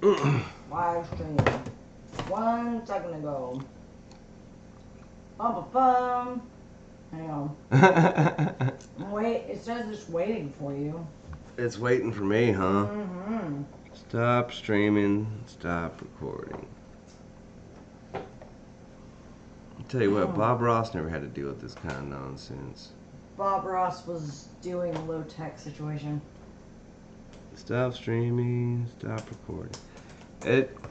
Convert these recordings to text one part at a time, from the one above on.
Live stream. 1 second ago. Bum. Hang on. Wait, it says it's waiting for you. It's waiting for me, huh? Mm-hmm. Stop streaming. Stop recording. I'll tell you what, Bob Ross never had to deal with this kind of nonsense. Bob Ross was doing a low-tech situation. Stop streaming. Stop recording.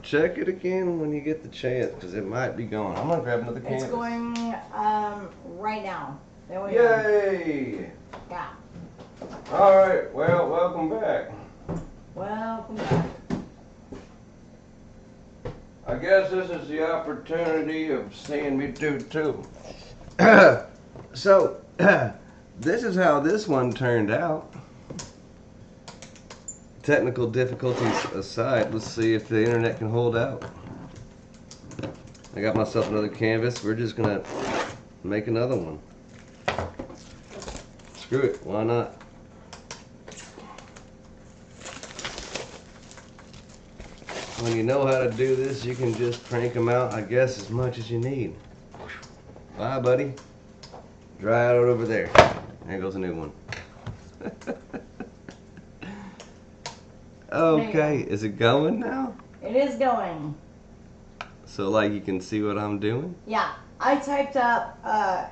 Check it again when you get the chance, because it might be going. I'm going to grab another canvas. It's going right now. There we go. Yay! Yeah. Alright, well, welcome back. Welcome back. I guess this is the opportunity of seeing me do too. So, this is how this one turned out. Technical difficulties aside, let's see if the internet can hold out. I got myself another canvas. We're just gonna make another one. Screw it, why not? When you know how to do this, you can just crank them out, I guess, as much as you need. Bye, buddy. Dry out over there. There goes a new one. Okay, is it going now? It is going. So, like, you can see what I'm doing? Yeah, I typed up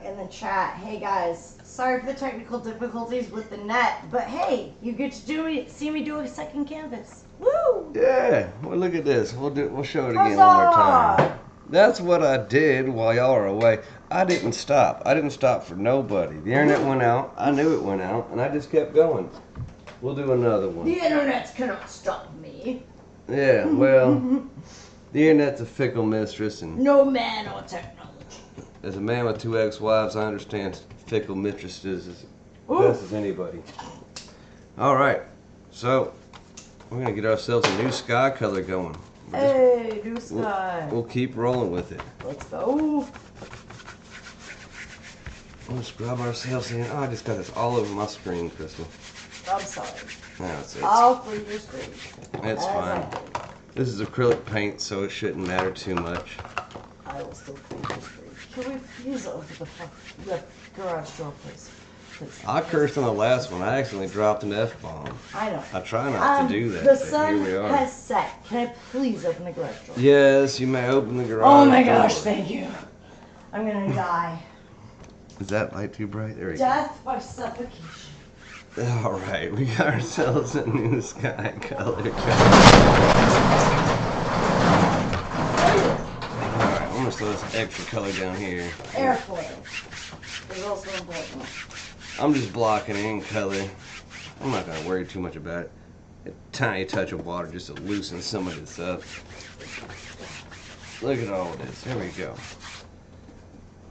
in the chat, hey guys, sorry for the technical difficulties with the net, but hey, you get to see me do a second canvas. Woo! Yeah, well, look at this. We'll show it again one more time. That's what I did while y'all are away. I didn't stop. I didn't stop for nobody. The internet went out. I knew it went out, and I just kept going. We'll do another one. The internet cannot stop me. Yeah, well, the internet's a fickle mistress, and no man or technology. As a man with 2 ex-wives, I understand fickle mistresses as best as anybody. All right, so we're gonna get ourselves a new sky color going. Hey, new sky. We'll keep rolling with it. Let's go. We'll scrub ourselves in. Oh, I just got this all over my screen, Crystal. I'm sorry. No, it's I'll clean your screen. It's fine. This is acrylic paint, so it shouldn't matter too much. I will still clean your screen. Can we please open the garage door, please? I cursed on the last one. I accidentally dropped an F-bomb. I know. I try not to do that, the but sun here we are. has set. Can I please open the garage door? Yes, you may open the garage Oh my door. gosh, thank you. I'm gonna die. Is that light too bright? There we go. Death by suffocation. All right, we got ourselves a new sky color. All right, I'm gonna throw this extra color down here. Airflow is also important. I'm just blocking in color. I'm not gonna worry too much about it. A tiny touch of water just to loosen some of this up. Look at all this. There we go.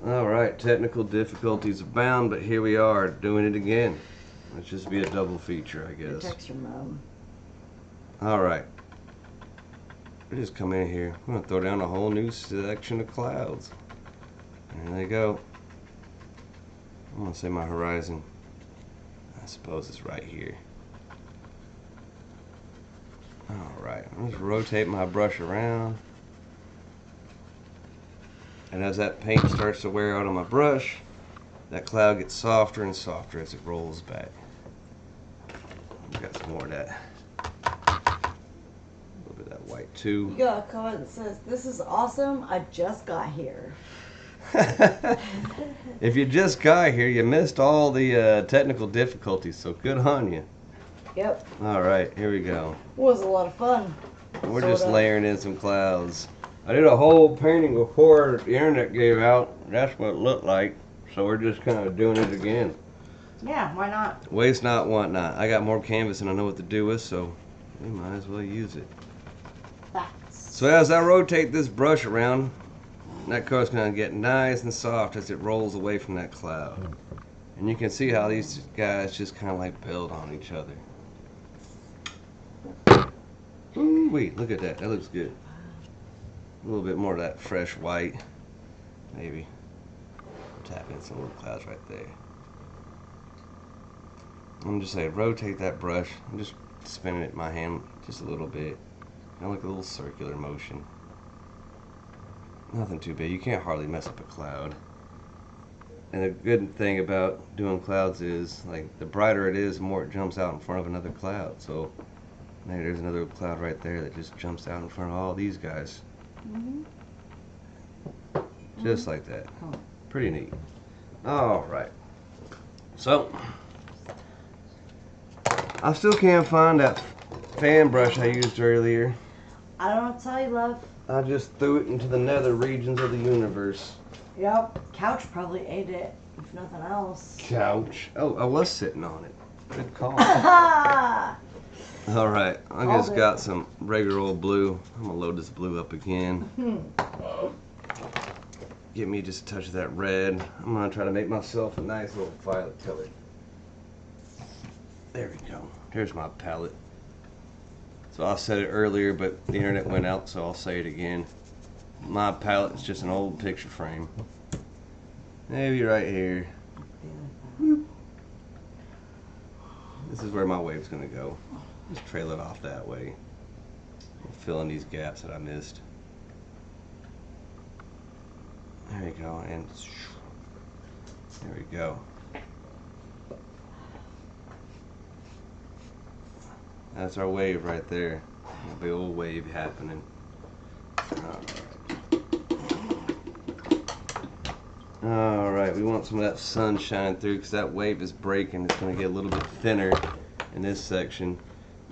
All right, technical difficulties abound, but here we are doing it again. Let's just be a double feature, I guess. Text your mom. All right. We just come in here. We're gonna throw down a whole new section of clouds. There they go. I'm gonna say my horizon. I suppose it's right here. All right. I'm just rotate my brush around. And as that paint starts to wear out on my brush, that cloud gets softer and softer as it rolls back. We got some more of that. A little bit of that white too. You got a comment that says, "This is awesome. I just got here." If you just got here, you missed all the technical difficulties, so good on you. Yep. All right, here we go. It was a lot of fun. We're just layering in some clouds. I did a whole painting before the internet gave out. That's what it looked like. So we're just kind of doing it again. Yeah, why not? Waste not, want not. I got more canvas than I know what to do with, so we might as well use it. Facts. So as I rotate this brush around, that color's going to get nice and soft as it rolls away from that cloud. And you can see how these guys just kind of like build on each other. Ooh, wait, look at that. That looks good. A little bit more of that fresh white, maybe. Tap in some little clouds right there. I'm just saying, rotate that brush. I'm just spinning it in my hand just a little bit. Kind of like a little circular motion. Nothing too big. You can't hardly mess up a cloud. And the good thing about doing clouds is, like, the brighter it is, the more it jumps out in front of another cloud. So there's another cloud right there that just jumps out in front of all these guys. Just like that. Pretty neat. Alright. So, I still can't find that fan brush I used earlier. I don't tell you, love. I just threw it into the nether regions of the universe. Yep. Couch probably ate it, if nothing else. Couch. Oh, I was sitting on it. Good call. Alright, I just got some regular old blue. I'm going to load this blue up again. Give me just a touch of that red. I'm going to try to make myself a nice little violet color. There we go. There's my palette. So I said it earlier, but the internet went out, so I'll say it again. My palette is just an old picture frame. Maybe right here. This is where my wave's going to go. Just trail it off that way. Fill in these gaps that I missed. There we go, and there we go. That's our wave right there. A big old wave happening. Alright, we want some of that sun shining through because that wave is breaking. It's going to get a little bit thinner in this section.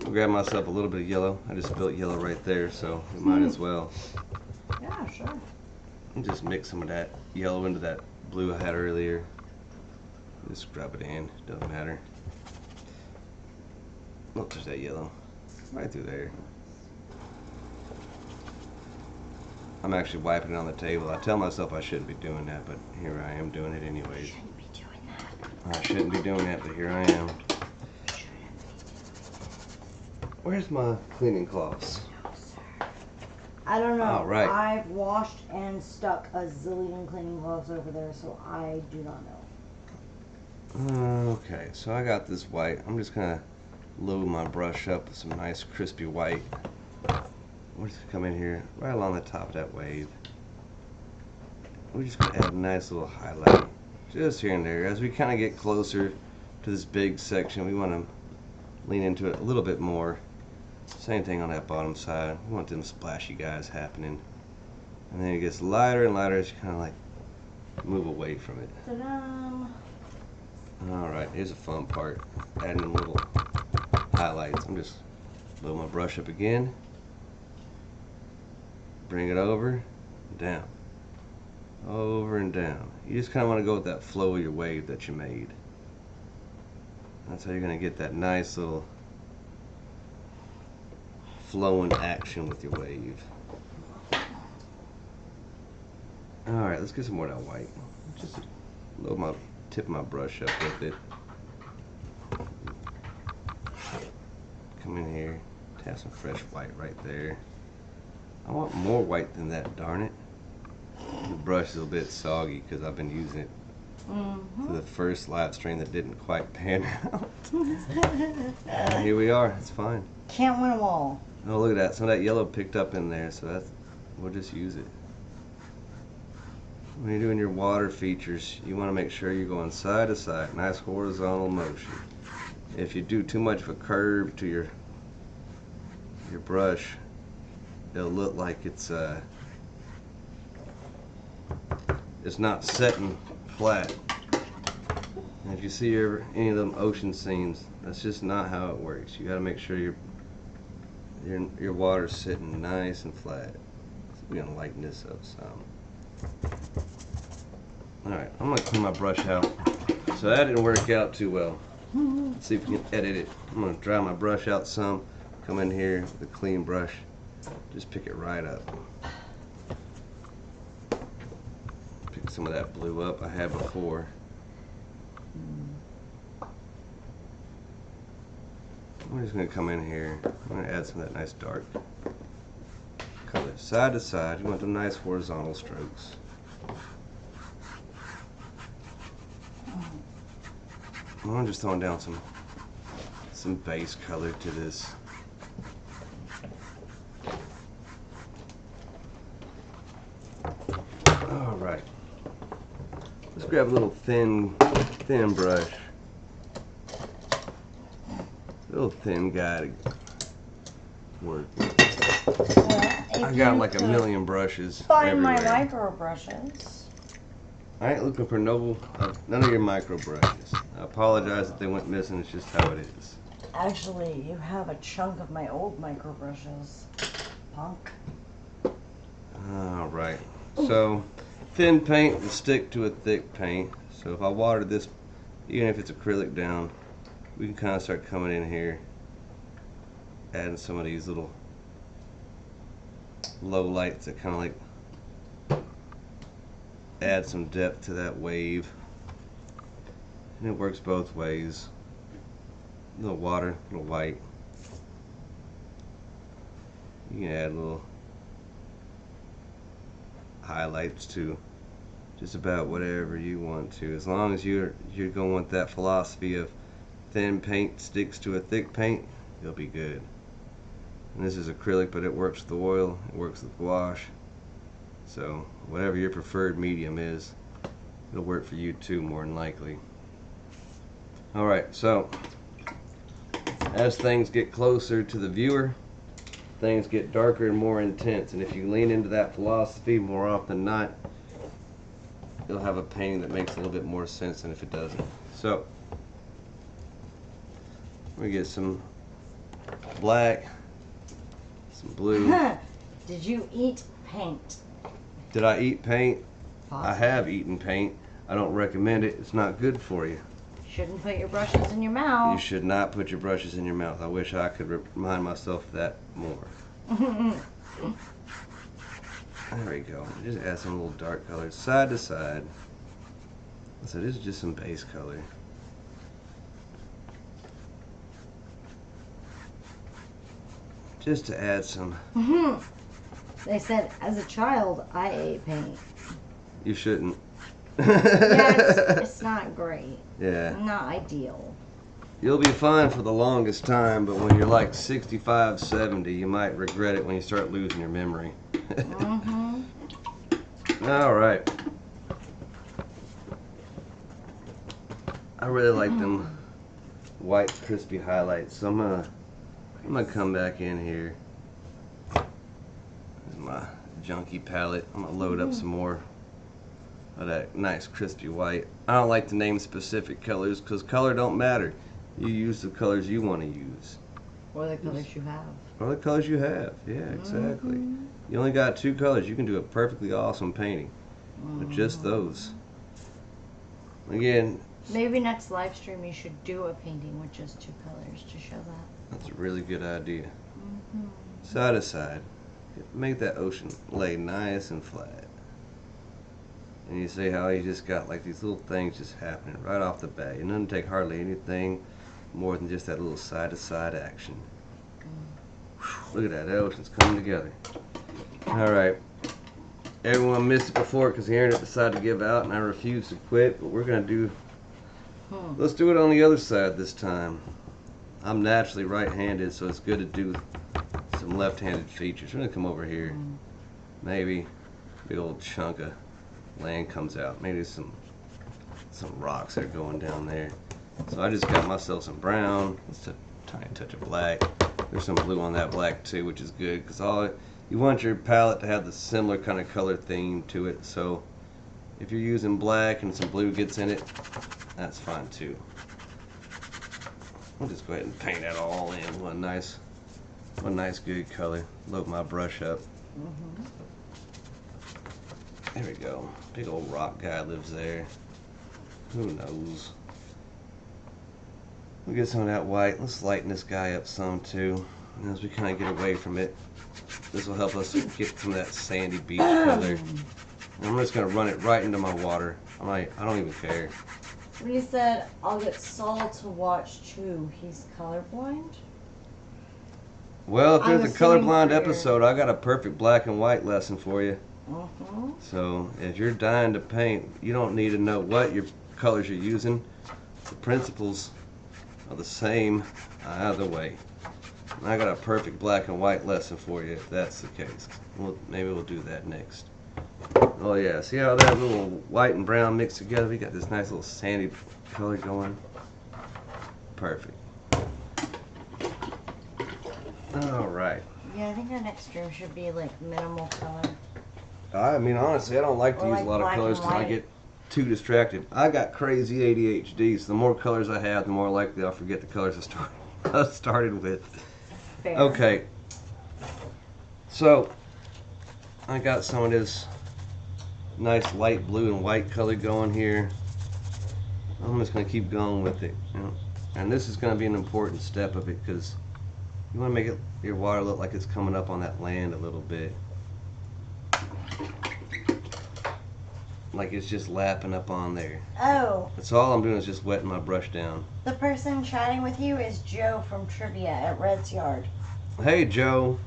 I'll grab myself a little bit of yellow. I just spilled yellow right there, so we might as well. Yeah, sure. And just mix some of that yellow into that blue I had earlier. Just rub it in, doesn't matter. Oh, there's that yellow. Right through there. I'm actually wiping it on the table. I tell myself I shouldn't be doing that, but here I am doing it anyways. Shouldn't be doing that. I shouldn't be doing that, but here I am. Where's my cleaning cloths? No, sir. I don't know. All right. I've washed and stuck a zillion cleaning gloves over there, so I do not know. Okay, so I got this white. I'm just gonna load my brush up with some nice crispy white. We're just gonna come in here right along the top of that wave. We're just gonna add a nice little highlight just here and there. As we kind of get closer to this big section, we want to lean into it a little bit more. Same thing on that bottom side. We want them splashy guys happening. And then it gets lighter and lighter as you kind of like move away from it. Ta-da! Alright, here's a fun part. Adding in little highlights. I'm just load my brush up again. Bring it over, down. Over and down. You just kind of want to go with that flow of your wave that you made. That's how you're going to get that nice little flowing action with your wave. Alright, let's get some more of that white. Just load my tip of my brush up with it. Come in here, have some fresh white right there. I want more white than that, darn it. The brush is a bit soggy because I've been using it for the first live stream that didn't quite pan out. Here we are, it's fine. Can't win them all. Oh, look at that. Some of that yellow picked up in there, so we'll just use it. When you're doing your water features, you want to make sure you're going side to side, nice horizontal motion. If you do too much of a curve to your brush, it'll look like it's not setting flat. And if you see any of them ocean scenes, that's just not how it works. You got to make sure your water's sitting nice and flat. So we're gonna lighten this up some. All right, I'm gonna clean my brush out. So that didn't work out too well. Let's see if we can edit it. I'm gonna dry my brush out some. Come in here with a clean brush. Just pick it right up. Pick some of that blue up I had before. I'm just going to come in here. I'm going to add some of that nice dark color. Side to side, you want them nice horizontal strokes. I'm just throwing down some base color to this. grab a little thin brush. A little thin guy to work with. Well, I got like a million brushes find my everywhere. micro brushes. I ain't looking for none of your micro brushes. I apologize if they went missing. It's just how it is. Actually, you have a chunk of my old micro brushes, punk. Alright, so thin paint will stick to a thick paint. So if I water this, even if it's acrylic down, we can kind of start coming in here, adding some of these little low lights that kind of like add some depth to that wave. And it works both ways. A little water, a little white. You can add little highlights to just about whatever you want to, as long as you're going with that philosophy of thin paint sticks to a thick paint, you'll be good. And this is acrylic, but it works with oil, it works with gouache, so whatever your preferred medium is, it'll work for you too, more than likely. Alright, so as things get closer to the viewer, things get darker and more intense, and if you lean into that philosophy more often than not, you'll have a painting that makes a little bit more sense than if it doesn't. So we get some black, some blue. Did you eat paint? Did I eat paint? Possibly. I have eaten paint. I don't recommend it. It's not good for you. Shouldn't put your brushes in your mouth. You should not put your brushes in your mouth. I wish I could remind myself of that more. There we go. Just add some little dark colors side to side. So this is just some base color. Just to add some. They said, as a child, I ate paint. You shouldn't. Yeah, it's not great. Yeah. Not ideal. You'll be fine for the longest time, but when you're like 65, 70, you might regret it when you start losing your memory. All right. I really like them white, crispy highlights, so I'm gonna come back in here. This is my junky palette. I'm gonna load up some more of that nice crispy white. I don't like to name specific colors because color don't matter. You use the colors you want to use. Or the colors you have. Or the colors you have. Yeah, exactly. You only got 2 colors. You can do a perfectly awesome painting with just those. Again, maybe next live stream you should do a painting with just 2 colors to show that. that's a really good idea. Side to side. Make that ocean lay nice and flat. And you see how he just got like these little things just happening right off the bat. It doesn't take hardly anything more than just that little side to side action. Look at that, the ocean's coming together. Alright. Everyone missed it before because the internet decided to give out and I refused to quit, but we're going to do, let's do it on the other side this time. I'm naturally right-handed, so it's good to do some left-handed features. We're going to come over here. Maybe a big old chunk of land comes out. Maybe some rocks that are going down there. So I just got myself some brown. Just a tiny touch of black. There's some blue on that black too, which is good because you want your palette to have the similar kind of color theme to it. So if you're using black and some blue gets in it, that's fine too. I'll just go ahead and paint that all in. One nice good color. Load my brush up. There we go. Big old rock guy lives there. Who knows? We'll get some of that white. Let's lighten this guy up some too. And as we kind of get away from it, this will help us get some of that sandy beach color. And I'm just going to run it right into my water. I don't even care. When he said, I'll get Saul to watch too, he's colorblind? Well, if there's I'm a assuming colorblind clear. episode, I got a perfect black and white lesson for you. So if you're dying to paint, you don't need to know what your colors you're using. The principles are the same either way. And I got a perfect black and white lesson for you if that's the case. Maybe we'll do that next. Oh yeah, see how that little white and brown mixed together? We got this nice little sandy color going. Perfect. Alright. Yeah, I think our next stream should be like minimal color. I mean, honestly, I don't like to Or use like a lot of black colors and because I white. get too distracted. I got crazy ADHD, so the more colors I have, the more likely I'll forget the colors I started with. Fair. Okay. So, I got some of this nice light blue and white color going here. I'm just going to keep going with it. You know? And this is going to be an important step of it because you want to make your water look like it's coming up on that land a little bit. Like it's just lapping up on there. Oh. That's all I'm doing is just wetting my brush down. The person chatting with you is Joe from Trivia at Red's Yard. Hey, Joe.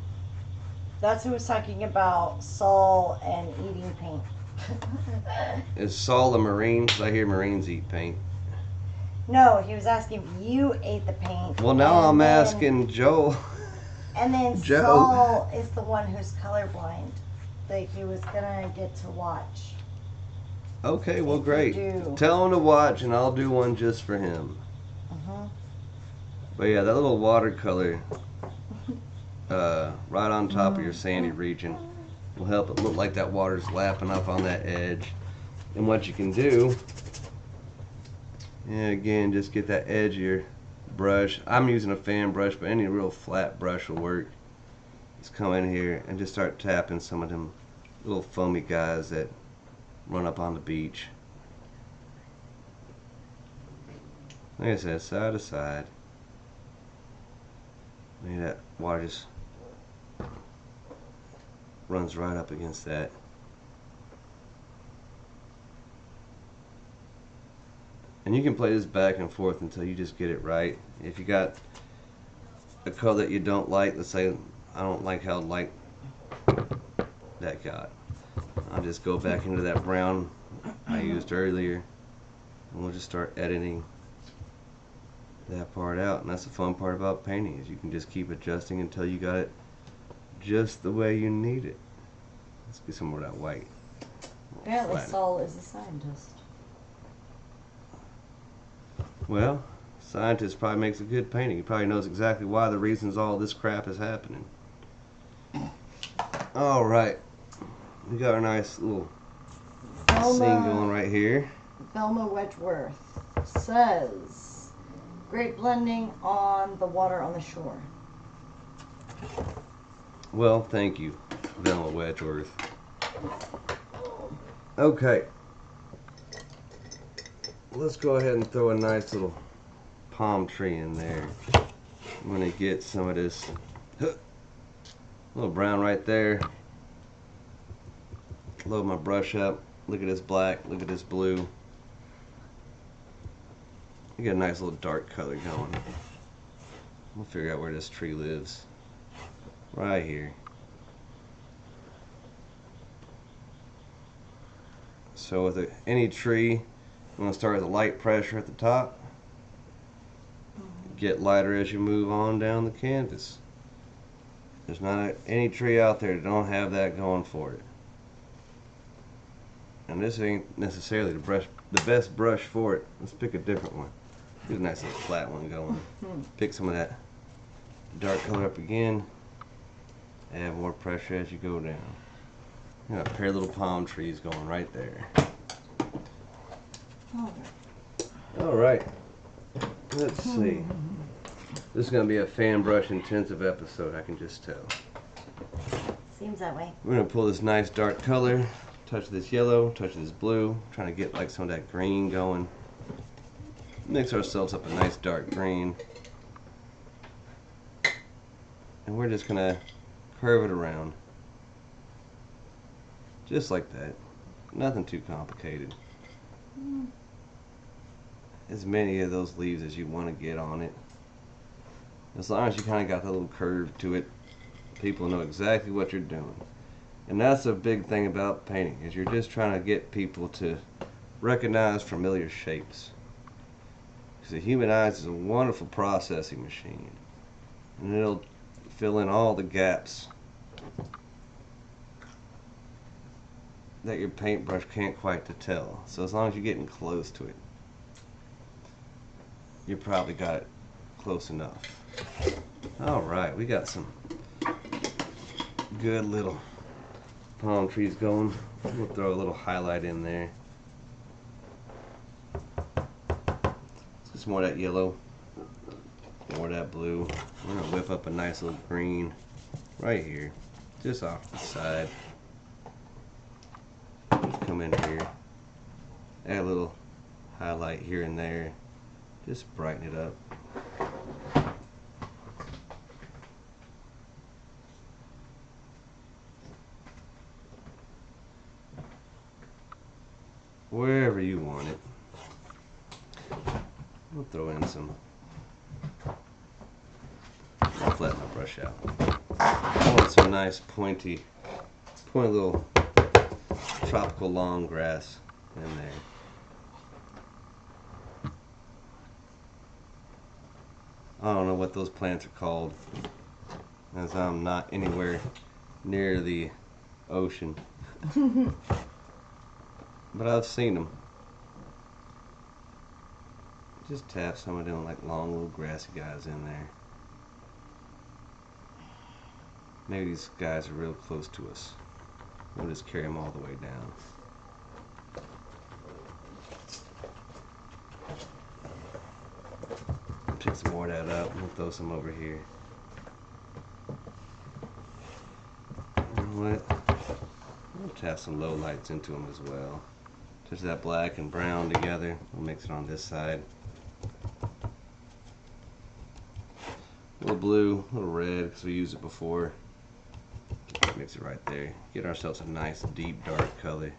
That's who was talking about Saul and eating paint. Is Saul a Marine? 'Cause I hear Marines eat paint. No, he was asking if you ate the paint. Well, now I'm asking Joe. And then Joe. Saul is the one who's colorblind. That he was gonna get to watch. Okay, well, If great. you do. Tell him to watch, and I'll do one just for him. But yeah, that little watercolor right on top of your sandy region will help it look like that water's lapping up on that edge. And what you can do, and again, just get that edge of your brush. I'm using a fan brush, but any real flat brush will work. Just come in here and just start tapping some of them little foamy guys that run up on the beach. Like I said, side to side. Maybe that water just runs right up against that. And you can play this back and forth until you just get it right. If you got a color that you don't like, let's say I don't like how light that got, I'll just go back into that brown I used earlier, and we'll just start editing that part out. And that's the fun part about painting, is you can just keep adjusting until you got it just the way you need it. Let's get some more of that white. Apparently Saul is a scientist. Well, scientist probably makes a good painting. He probably knows exactly why the reasons all this crap is happening. All right, we got our nice little scene going right here. Velma Wedgeworth says, great blending on the water on the shore. Well, thank you, Velma Wedgeworth. Okay, let's go ahead and throw a nice little palm tree in there. I'm gonna get some of this little brown right there. Load my brush up. Look at this black, look at this blue. You get a nice little dark color going. We'll figure out where this tree lives. Right here. So with any tree, I'm going to start with a light pressure at the top. Get lighter as you move on down the canvas. There's not any tree out there that don't have that going for it. And this ain't necessarily the best brush for it. Let's pick a different one. Get a nice little flat one going. Pick some of that dark color up again. Add more pressure as you go down. You got a pair of little palm trees going right there. Alright. Let's see. This is going to be a fan brush intensive episode, I can just tell. Seems that way. We're going to pull this nice dark color, touch this yellow, touch this blue, trying to get like some of that green going. Mix ourselves up a nice dark green. And we're just going to curve it around. Just like that. Nothing too complicated. As many of those leaves as you want to get on it. As long as you kind of got that little curve to it, people know exactly what you're doing. And that's a big thing about painting, is you're just trying to get people to recognize familiar shapes. Because the human eye is a wonderful processing machine. And it'll fill in all the gaps that your paintbrush can't quite tell. So as long as you're getting close to it, you probably got it close enough. Alright, we got some good little palm trees going. We'll throw a little highlight in there. Just more of that yellow, more of that blue. We're going to whip up a nice little green right here, just off the side. Just come in here, add a little highlight here and there, just brighten it up. Wherever you want it. We'll throw in some. I'll flatten my brush out. I want some nice pointy little tropical long grass in there. I don't know what those plants are called, as I'm not anywhere near the ocean. But I've seen them. Just tap some of them like long little grassy guys in there. Maybe these guys are real close to us. We'll just carry them all the way down. Pick some more of that up. We'll throw some over here. You know what? We'll tap some low lights into them as well. Just that black and brown together. We'll mix it on this side. A little blue, a little red because we used it before. Mix it right there. Get ourselves a nice deep dark color.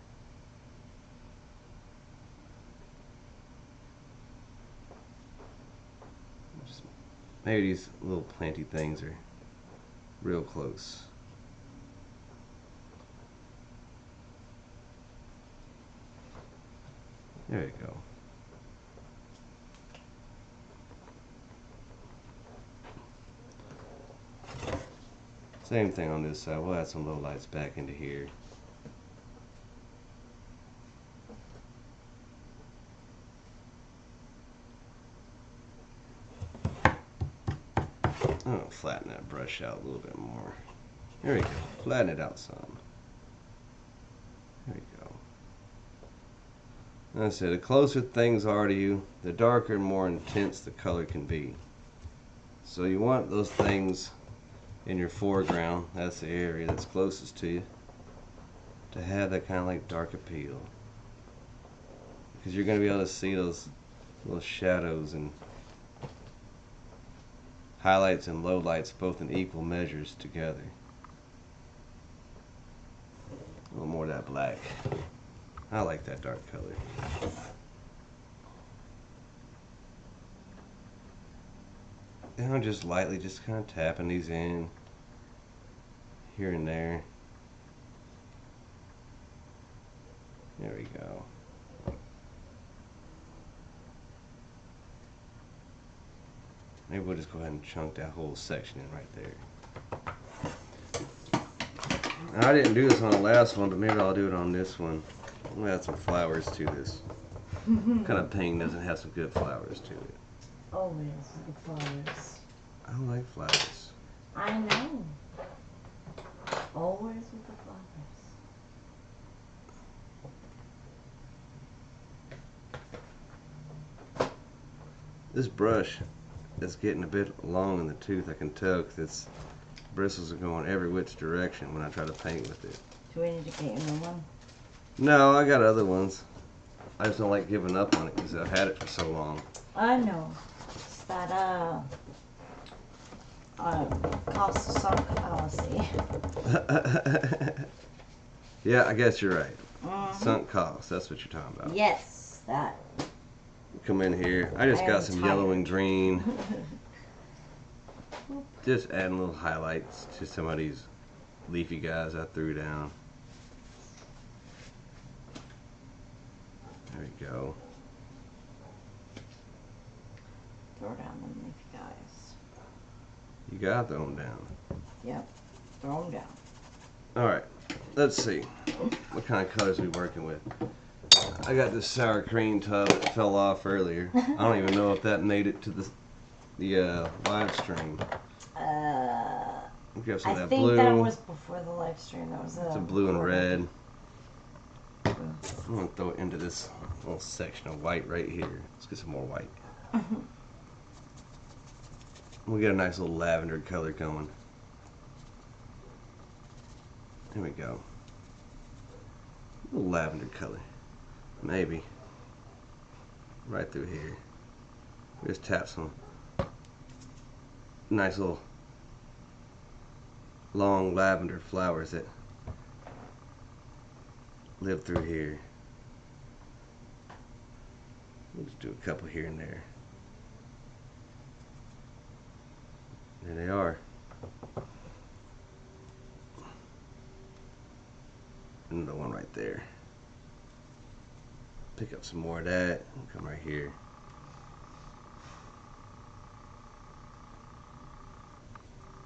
Just maybe these little planty things are real close. There you go. Same thing on this side. We'll add some low lights back into here. I'm going to flatten that brush out a little bit more. There we go. Flatten it out some. There we go. Like I said, the closer things are to you, the darker and more intense the color can be. So you want those things in your foreground, that's the area that's closest to you, to have that kind of like dark appeal. Because you're going to be able to see those little shadows and highlights and lowlights both in equal measures together. A little more of that black. I like that dark color. And I'm just lightly just kind of tapping these in here and there. There we go. Maybe we'll just go ahead and chunk that whole section in right there. Now, I didn't do this on the last one, but maybe I'll do it on this one. I'm going to add some flowers to this. What kind of painting doesn't have some good flowers to it? Always the flowers. I like flowers. I know. Always with the flowers. This brush is getting a bit long in the tooth, I can tell, because its bristles are going every which direction when I try to paint with it. Do we need to get you a new one? No, I got other ones. I just don't like giving up on it because I've had it for so long. I know. It's that, cost sunk fallacy. Yeah, I guess you're right. Mm-hmm. Sunk cost, that's what you're talking about. Yes, that. Come in here. I just got some yellow and green. Just adding little highlights to some of these leafy guys I threw down. There we go. Throw down them leafy guys. You gotta throw them down. Yep. Throw them down. Alright. let's see. What kind of colors are we working with? I got this sour cream tub that fell off earlier. I don't even know if that made it to the live stream. Grab some of I that think blue. that was before the live stream. That was Some blue and red. I'm gonna throw it into this little section of white right here. Let's get some more white. We got a nice little lavender color going. There we go. A little lavender color. Maybe. Right through here. Just tap some nice little long lavender flowers that live through here. Let's do a couple here and there. There they are. Another one right there. Pick up some more of that. Come right here.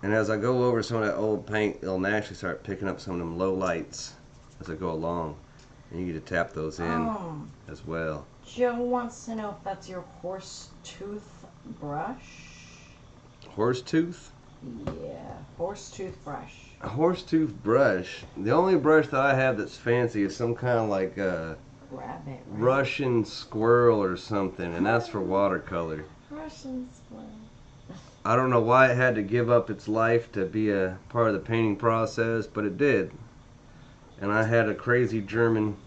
And as I go over some of that old paint, it'll naturally start picking up some of them low lights as I go along. And you get to tap those in as well. Joe wants to know if that's your horse tooth brush. Horse tooth? Yeah, horse tooth brush. A horse tooth brush. The only brush that I have that's fancy is some kind of like Rabbit, right? Russian squirrel or something, and that's for watercolor. Russian squirrel. I don't know why it had to give up its life to be a part of the painting process, but it did. And I had a crazy German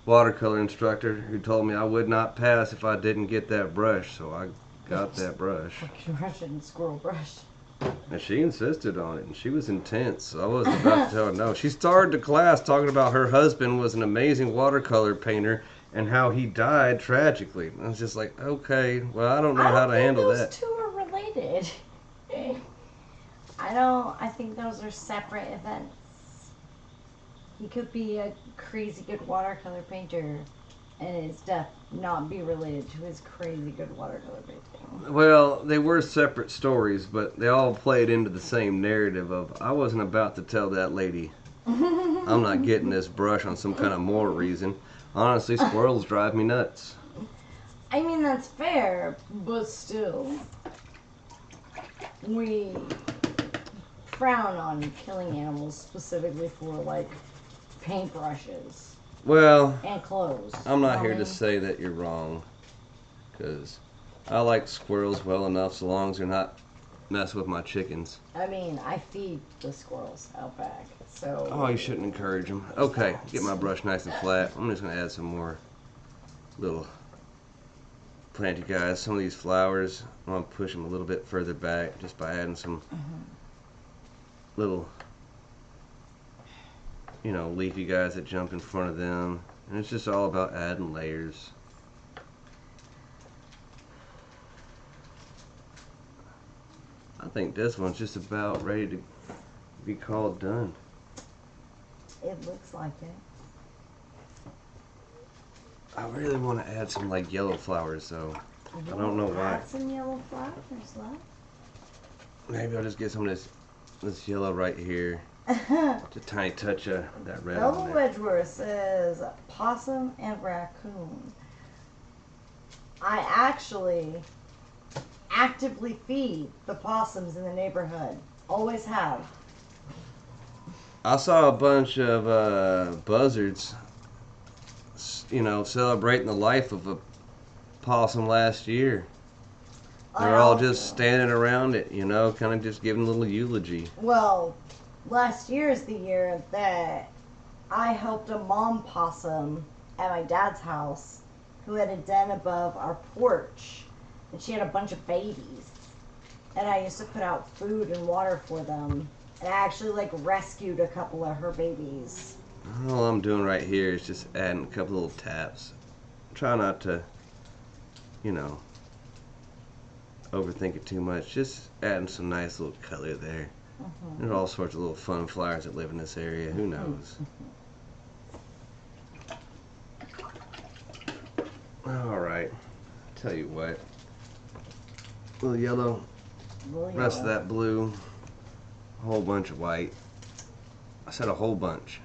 watercolor instructor who told me I would not pass if I didn't get that brush, so I got that brush. Fucking Russian squirrel brush. And she insisted on it, and she was intense, so I wasn't about to tell her no. She started the class talking about her husband was an amazing watercolor painter and how he died tragically. And I was just like, okay, well, I don't know how to handle that. Those two are related. I think those are separate events. He could be a crazy good watercolor painter and his death not be related to his crazy good watercolor painting. Well, they were separate stories, but they all played into the same narrative of, I wasn't about to tell that lady I'm not getting this brush on some kind of moral reason. Honestly, squirrels drive me nuts. I mean, that's fair, but still, we frown on killing animals specifically for, like, paintbrushes. Well, and clothes. I'm not here to say that you're wrong, because I like squirrels well enough so long as they're not messing with my chickens. I mean, I feed the squirrels out back, so... Oh, you shouldn't encourage them. Okay, get my brush nice and flat. I'm just going to add some more little planty guys. Some of these flowers, I'm going to push them a little bit further back just by adding some little, you know, leafy guys that jump in front of them. And it's just all about adding layers. I think this one's just about ready to be called done. It looks like it. I really want to add some like yellow flowers though. I don't know why. Add some yellow flowers, love. Maybe I'll just get some of this yellow right here. Just a tiny touch of that red on Bella there. Wedgeworth says possum and raccoon. I actually actively feed the possums in the neighborhood. Always have. I saw a bunch of buzzards, you know, celebrating the life of a possum last year. They're all just standing around it, you know, kind of just giving a little eulogy. Well, last year is the year that I helped a mom possum at my dad's house who had a den above our porch, and she had a bunch of babies. And I used to put out food and water for them. And I actually, like, rescued a couple of her babies. All I'm doing right here is just adding a couple little taps. Try not to, you know, overthink it too much. Just adding some nice little color there. There's all sorts of little fun flowers that live in this area. Who knows? Alright. Tell you what. A little yellow. Rest of that blue. A whole bunch of white. I said a whole bunch.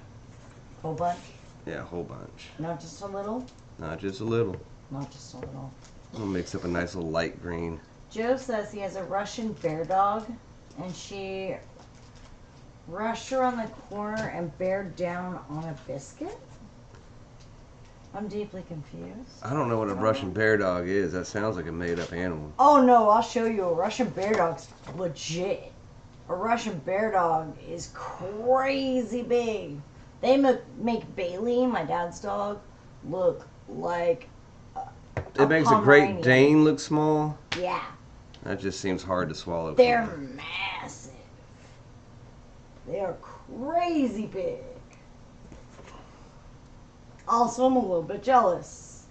Whole bunch? Yeah, a whole bunch. Not just a little? Not just a little. Not just a little. I'll mix up a nice little light green. Joe says he has a Russian bear dog, and she rushed around the corner and bared down on a biscuit? I'm deeply confused. I don't know what a Russian bear dog is. That sounds like a made-up animal. Oh no, I'll show you. A Russian bear dog's legit. A Russian bear dog is crazy big. They make Bailey, my dad's dog, look like It makes a Great Dane look small. Yeah. That just seems hard to swallow. They're massive. They are crazy big. Also, I'm a little bit jealous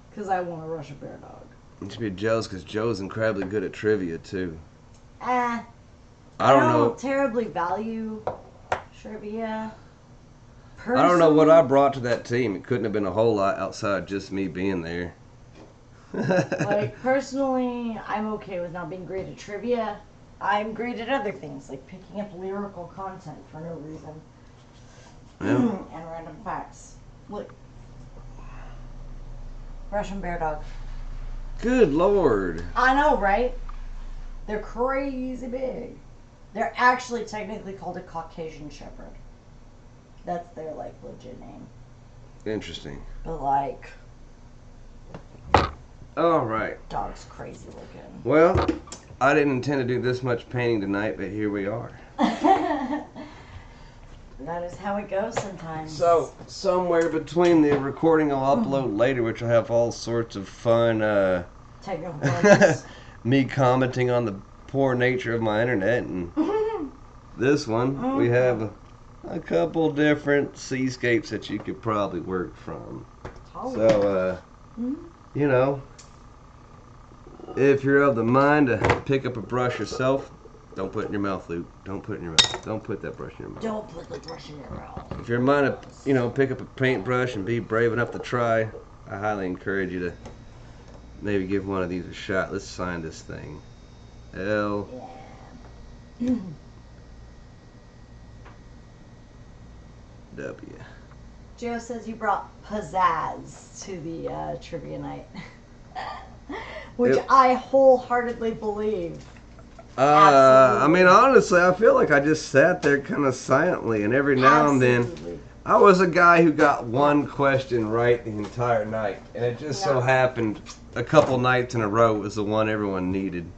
because I want a Russian bear dog. You should be jealous because Joe's incredibly good at trivia too. I don't know. Terribly value trivia. I don't know what I brought to that team. It couldn't have been a whole lot outside just me being there. Like, personally, I'm okay with not being great at trivia. I'm great at other things, like picking up lyrical content for no reason. Yeah. And random facts. Look. Russian bear dog. Good Lord. I know, right? They're crazy big. They're actually technically called a Caucasian Shepherd. That's their, like, legit name. Interesting. But, like... All right. Dog's crazy looking. Well, I didn't intend to do this much painting tonight, but here we are. That is how it goes sometimes. So, somewhere between the recording I'll upload later, which will have all sorts of fun, technical problems. me commenting on the poor nature of my internet, and this one, we have a couple different seascapes that you could probably work from. So, you know, if you're of the mind to pick up a brush yourself, don't put it in your mouth, Luke. Don't put it in your mouth. Don't put that brush in your mouth. Don't put the brush in your mouth. If you're in mind to, you know, pick up a paintbrush and be brave enough to try, I highly encourage you to maybe give one of these a shot. Let's sign this thing. L. Yeah. W. Joe says you brought pizzazz to the trivia night. Which I wholeheartedly believe. I mean, honestly, I feel like I just sat there kind of silently, and every now and then, I was a guy who got one question right the entire night, and it just so happened a couple nights in a row was the one everyone needed.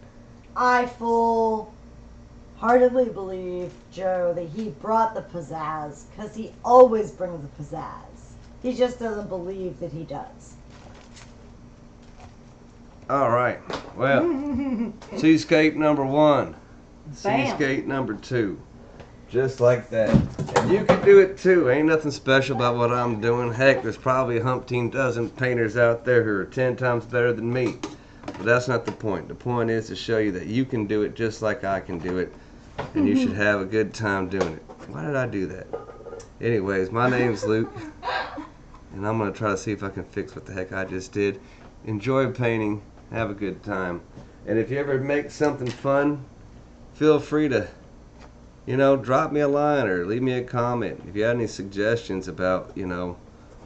I full-heartedly believe, Joe, that he brought the pizzazz, because he always brings the pizzazz. He just doesn't believe that he does. All right. Well, Seascape number 1. Bam. Seascape number 2. Just like that. And you can do it too. Ain't nothing special about what I'm doing. Heck, there's probably a humpteen dozen painters out there who are 10 times better than me. But that's not the point. The point is to show you that you can do it just like I can do it. And you should have a good time doing it. Why did I do that? Anyways, my name's Luke. And I'm going to try to see if I can fix what the heck I just did. Enjoy painting. Have a good time. And if you ever make something fun, feel free to, you know, drop me a line or leave me a comment. If you have any suggestions about, you know,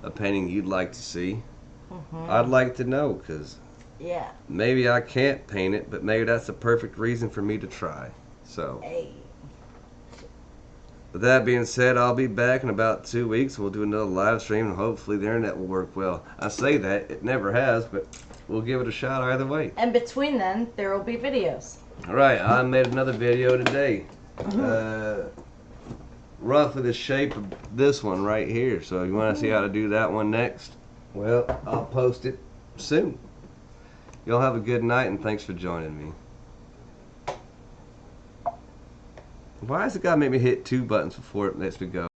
a painting you'd like to see, I'd like to know, because maybe I can't paint it, but maybe that's the perfect reason for me to try. So, with that being said, I'll be back in about 2 weeks. We'll do another live stream, and hopefully the internet will work well. I say that, it never has, but we'll give it a shot either way. And between then, there will be videos. Alright, I made another video today. Roughly the shape of this one right here. So if you want to see how to do that one next, well, I'll post it soon. Y'all have a good night, and thanks for joining me. Why does it gotta make me hit 2 buttons before it lets me go?